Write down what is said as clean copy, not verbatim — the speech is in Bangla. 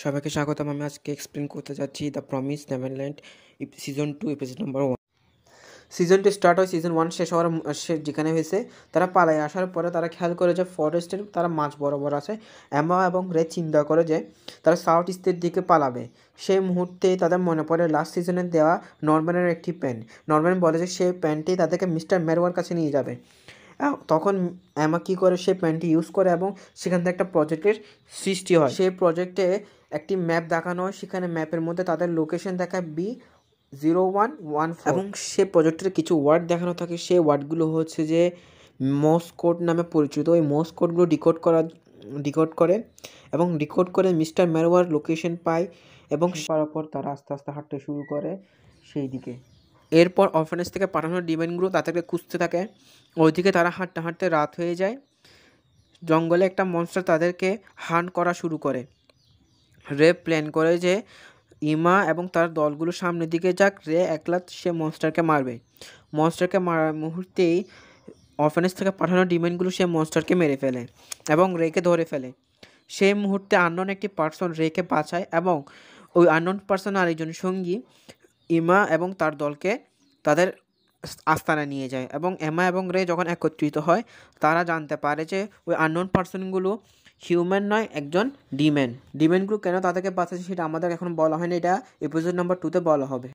সবাইকে স্বাগতম। আমি আজকে এক্সপ্লেন করতে যাচ্ছি the promise Neverland season 2 episode number 1। Season 2 start হয় সিজন 1 শেষ হওয়ার যেখানে হয়েছে তারা পালায় আসার পরে তারা খেয়াল করে যে ফরেস্টের তারা মাঝ বরাবর আছে। এমা এবং রে চিন্তা করে যে তারা সাউথ ইস্টের দিকে পালাবে। সেই মুহূর্তে তাদের মনে পড়ে লাস্ট সিজনে দেওয়া নরম্যানের একটি প্যান্ট। নরম্যান বলে যে সেই প্যান্টটি তাদেরকে মিস্টার ম্যারওয়ার কাছে নিয়ে যাবে। তখন এমা কী করে সেই প্যান্টটি ইউজ করে এবং সেখান থেকে একটা প্রজেক্টের সৃষ্টি হয়। সেই প্রজেক্টে একটি ম্যাপ দেখানো হয়, সেখানে ম্যাপের মধ্যে তাদের লোকেশন দেখায় B0114 এবং সে প্রজেক্টের কিছু ওয়ার্ড দেখানো থাকে। সেই ওয়ার্ডগুলো হচ্ছে যে মোর্স কোড নামে পরিচিত। ওই মোর্স কোডগুলো ডিকোড করে মিস্টার ম্যারওয়ার লোকেশন পায় এবং পাওয়ার পর তারা আস্তে আস্তে হাঁটতে শুরু করে সেই দিকে। এরপর অরফানেজ থেকে পাঠানো ডিমেনগুলো তাদেরকে খুঁজতে থাকে। ওইদিকে তারা হাঁটতে হাঁটতে রাত হয়ে যায়। জঙ্গলে একটা মনস্টার তাদেরকে হান্ট করা শুরু করে। রে প্ল্যান করে যে ইমা এবং তার দলগুলো সামনের দিকে যাক, রে একলা সে মনস্টারকে মারবে। মনস্টারকে মারার মুহূর্তেই অরফানেজ থেকে পাঠানো ডিমেনগুলো সে মনস্টারকে মেরে ফেলে এবং রেকে ধরে ফেলে। সেই মুহূর্তে আননোন একটি পার্সন রেকে বাঁচায় এবং ওই আননোন পার্সন আরেকজন সঙ্গী ইমা এবং তার দলকে তাদের আস্তানা নিয়ে যায় এবং এমা এবং রে যখন একত্রিত হয় তারা জানতে পারে যে ওই আননোন পার্সনগুলো হিউম্যান নয়, একজন ডিমেনগুলো কেন তাদেরকে বাঁচাচ্ছে সেটা আমাদের এখন বলা হয়নি, এটা এপিসোড নাম্বার 2-তে বলা হবে।